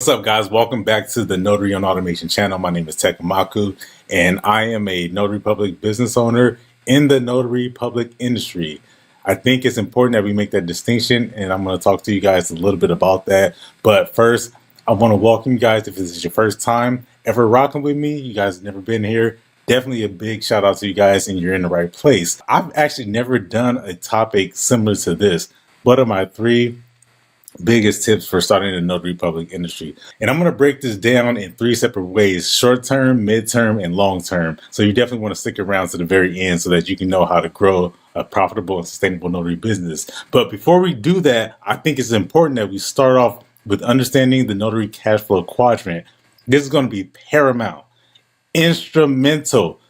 What's up, guys? Welcome back to the Notary on Automation channel. My name is Tekamaku, and I am a Notary Public business owner in the Notary Public industry. I think it's important that we make that distinction, and I'm going to talk to you guys a little bit about that. But first, I want to welcome you guys. If this is your first time ever rocking with me, you guys have never been here, definitely a big shout out to you guys, and you're in the right place. I've actually never done a topic similar to this. What are my three biggest tips for starting the Notary Public industry? And I'm going to break this down in three separate ways: short term, mid-term, and long term. So you definitely want to stick around to the very end so that you can know how to grow a profitable and sustainable notary business. But before we do that, I think it's important that we start off with understanding the Notary Cashflow Quadrant. This is going to be paramount, instrumental.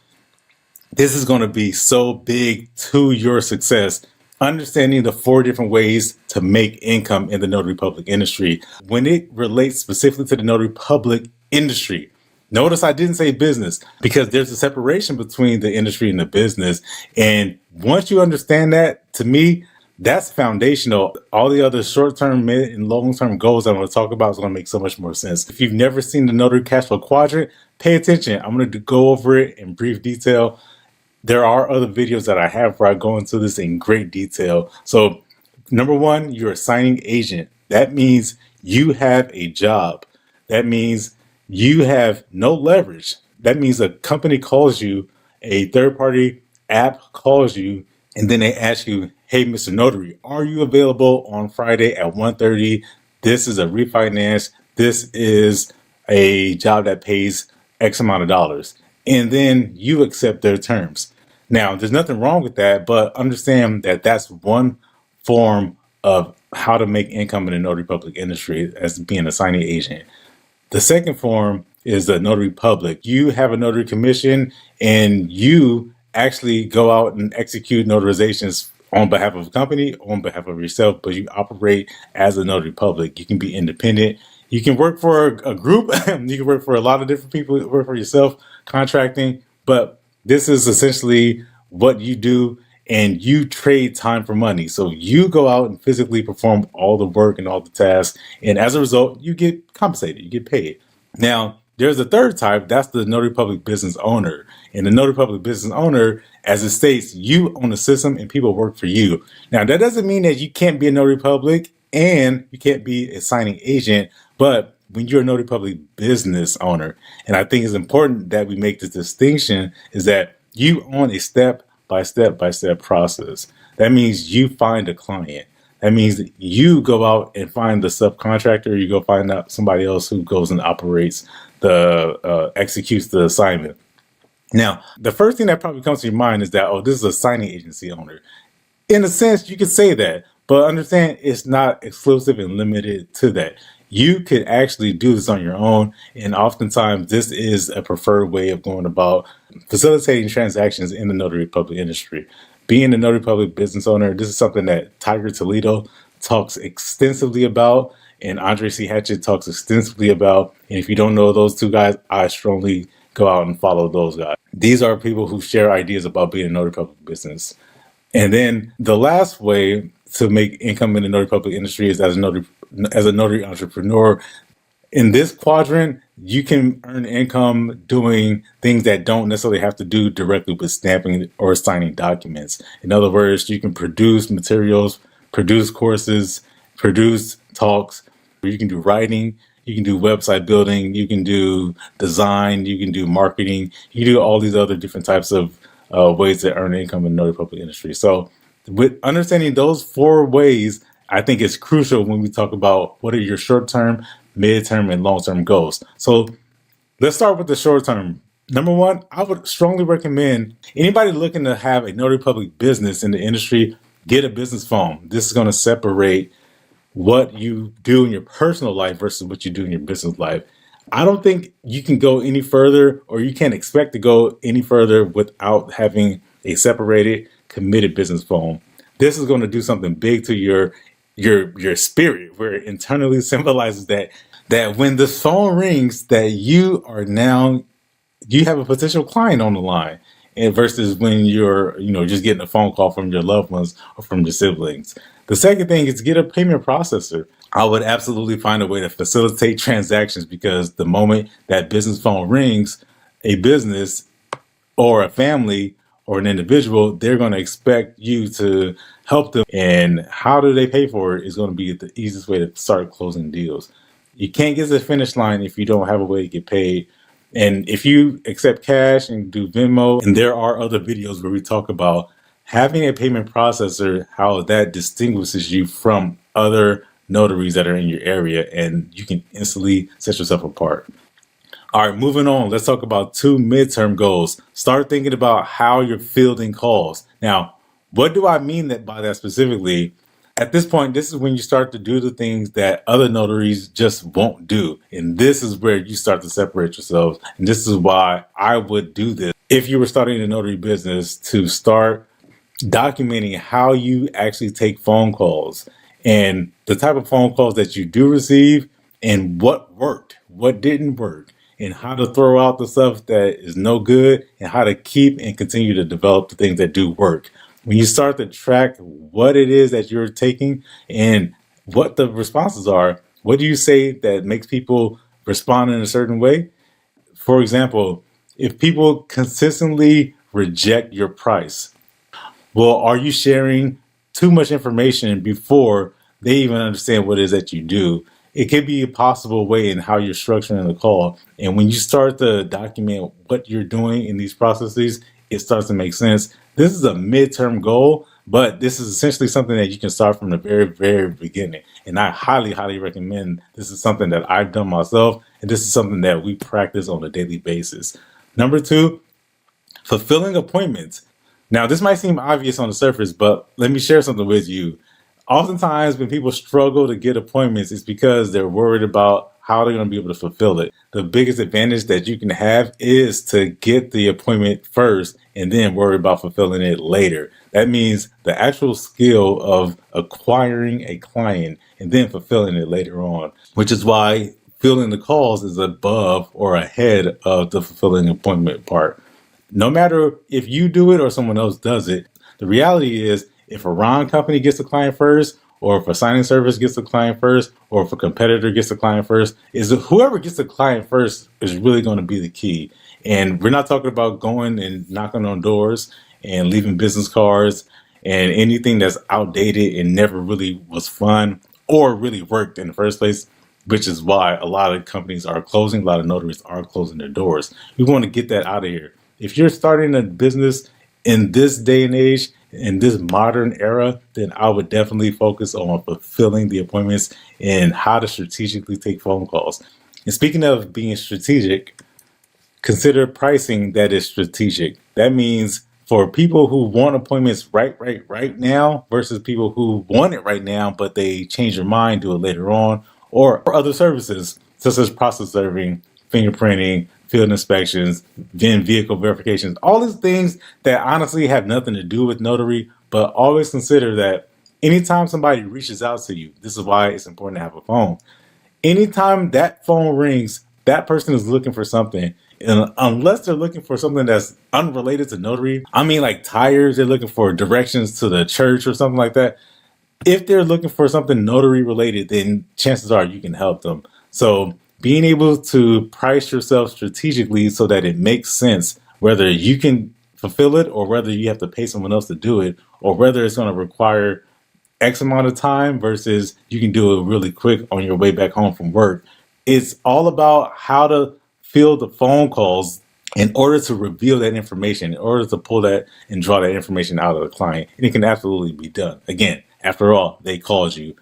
This is going to be so big to your success. Understanding the 4 different ways to make income in the Notary Public industry. When it relates specifically to the Notary Public industry, notice I didn't say business, because there's a separation between the industry and the business. And once you understand that, to me, that's foundational. All the other short-term, mid, and long-term goals I'm going to talk about is going to make so much more sense. If you've never seen the Notary Cashflow Quadrant, pay attention. I'm going to go over it in brief detail. There are other videos that I have where I go into this in great detail. So number one, you're a signing agent. That means you have a job. That means you have no leverage. That means a company calls you, a third-party app calls you, and then they ask you, hey, Mr. Notary, are you available on Friday at 1:30? This is a refinance. This is a job that pays X amount of dollars. And then you accept their terms. Now, there's nothing wrong with that, but understand that that's one form of how to make income in the Notary Public industry, as being a signing agent. The second form is the Notary Public. You have a notary commission and you actually go out and execute notarizations on behalf of a company, on behalf of yourself, but you operate as a Notary Public. You can be independent. You can work for a group. You can work for a lot of different people, work for yourself, contracting. But this is essentially what you do, and you trade time for money. So you go out and physically perform all the work and all the tasks. And as a result, you get compensated, you get paid. Now, there's a third type. That's the Notary Public business owner. And the Notary Public business owner, as it states, you own the system and people work for you. Now, that doesn't mean that you can't be a Notary Public and you can't be a signing agent, but when you're a Notary Public business owner, and I think it's important that we make this distinction, is that you own a step-by-step process. That means you find a client. That means that you go out and find the subcontractor. You go find out somebody else who goes and operates executes the assignment. Now, the first thing that probably comes to your mind is that, oh, this is a signing agency owner. In a sense, you could say that, but understand it's not exclusive and limited to that. You could actually do this on your own, and oftentimes this is a preferred way of going about facilitating transactions in the Notary Public industry. Being a Notary Public business owner, this is something that Tiger Toledo talks extensively about, and Andre C. Hatchett talks extensively about. And if you don't know those two guys, I strongly go out and follow those guys. These are people who share ideas about being a Notary Public business. And then the last way to make income in the Notary Public industry is as a notary entrepreneur. In this quadrant, you can earn income doing things that don't necessarily have to do directly with stamping or signing documents. In other words, you can produce materials, produce courses, produce talks. You can do writing, you can do website building, you can do design, you can do marketing, you can do all these other different types of ways to earn income in the Notary Public industry. So with understanding those 4 ways, I think it's crucial when we talk about what are your short-term, mid-term, and long-term goals. So let's start with the short-term. Number one, I would strongly recommend anybody looking to have a Notary Public business in the industry, get a business phone. This is going to separate what you do in your personal life versus what you do in your business life. I don't think you can go any further, or you can't expect to go any further without having a separated, committed business phone. This is going to do something big to your spirit, where it internally symbolizes that when the phone rings, that you have a potential client on the line, and versus when you're just getting a phone call from your loved ones or from your siblings. The second thing is get a payment processor. I would absolutely find a way to facilitate transactions, because the moment that business phone rings, a business or a family or an individual, they're going to expect you to help them. And how do they pay for it is going to be the easiest way to start closing deals. You can't get to the finish line if you don't have a way to get paid. And if you accept cash and do Venmo, and there are other videos where we talk about having a payment processor, how that distinguishes you from other notaries that are in your area, and you can instantly set yourself apart. All right, moving on. Let's talk about 2 midterm goals. Start thinking about how you're fielding calls. Now, what do I mean by that specifically? At this point, this is when you start to do the things that other notaries just won't do. And this is where you start to separate yourselves. And this is why I would do this if you were starting a notary business, to start documenting how you actually take phone calls and the type of phone calls that you do receive, and what worked, what didn't work, and how to throw out the stuff that is no good, and how to keep and continue to develop the things that do work. When you start to track what it is that you're taking and what the responses are, what do you say that makes people respond in a certain way? For example, if people consistently reject your price, well, are you sharing too much information before they even understand what it is that you do? It could be a possible way in how you're structuring the call. And when you start to document what you're doing in these processes, it starts to make sense. This is a midterm goal, but this is essentially something that you can start from the very, very beginning. And I highly, highly recommend. This is something that I've done myself, and this is something that we practice on a daily basis. Number 2, fulfilling appointments. Now, this might seem obvious on the surface, but let me share something with you. Oftentimes, when people struggle to get appointments, it's because they're worried about how they're going to be able to fulfill it. The biggest advantage that you can have is to get the appointment first and then worry about fulfilling it later. That means the actual skill of acquiring a client and then fulfilling it later on, which is why filling the calls is above or ahead of the fulfilling appointment part. No matter if you do it or someone else does it, the reality is, if a Ron company gets the client first, or if a signing service gets the client first, or if a competitor gets the client first, is whoever gets the client first is really going to be the key. And we're not talking about going and knocking on doors and leaving business cards and anything that's outdated and never really was fun or really worked in the first place, which is why a lot of companies are closing, a lot of notaries are closing their doors. We want to get that out of here. If you're starting a business in this day and age, in this modern era, then I would definitely focus on fulfilling the appointments and how to strategically take phone calls. And speaking of being strategic, consider pricing that is strategic. That means for people who want appointments right now versus people who want it right now, but they change their mind, do it later on, or other services such as process serving, fingerprinting, field inspections, then vehicle verifications, all these things that honestly have nothing to do with notary, but always consider that anytime somebody reaches out to you, this is why it's important to have a phone. Anytime that phone rings, that person is looking for something. And unless they're looking for something that's unrelated to notary, I mean like tires, they're looking for directions to the church or something like that. If they're looking for something notary related, then chances are you can help them. So being able to price yourself strategically so that it makes sense, whether you can fulfill it or whether you have to pay someone else to do it, or whether it's going to require X amount of time versus you can do it really quick on your way back home from work. It's all about how to field the phone calls in order to reveal that information, in order to pull that and draw that information out of the client. And it can absolutely be done. Again, after all, they called you.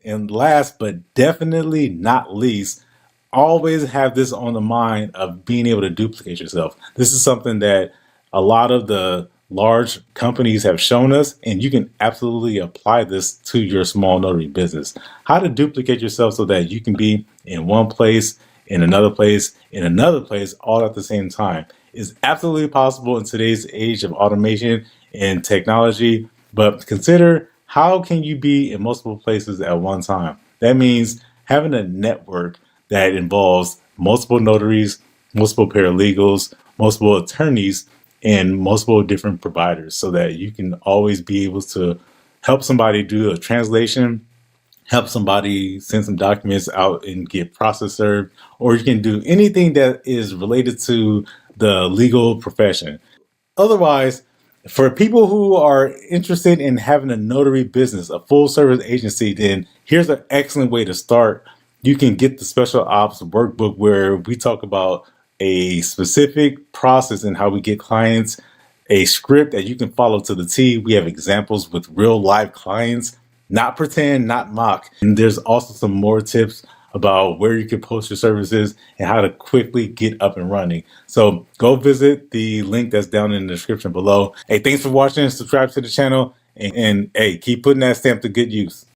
And last but definitely not least, always have this on the mind of being able to duplicate yourself. This is something that a lot of the large companies have shown us, and you can absolutely apply this to your small notary business. How to duplicate yourself so that you can be in one place, in another place, in another place, all at the same time is absolutely possible in today's age of automation and technology. But consider, how can you be in multiple places at one time? That means having a network that involves multiple notaries, multiple paralegals, multiple attorneys, and multiple different providers so that you can always be able to help somebody do a translation, help somebody send some documents out and get process served, or you can do anything that is related to the legal profession. Otherwise, for people who are interested in having a notary business, a full service agency, then here's an excellent way to start. You can get the special ops workbook where we talk about a specific process and how we get clients, a script that you can follow to the T. We have examples with real live clients, not pretend, not mock. And there's also some more tips about where you can post your services and how to quickly get up and running. So go visit the link that's down in the description below. Hey, thanks for watching. Subscribe to the channel and hey, keep putting that stamp to good use.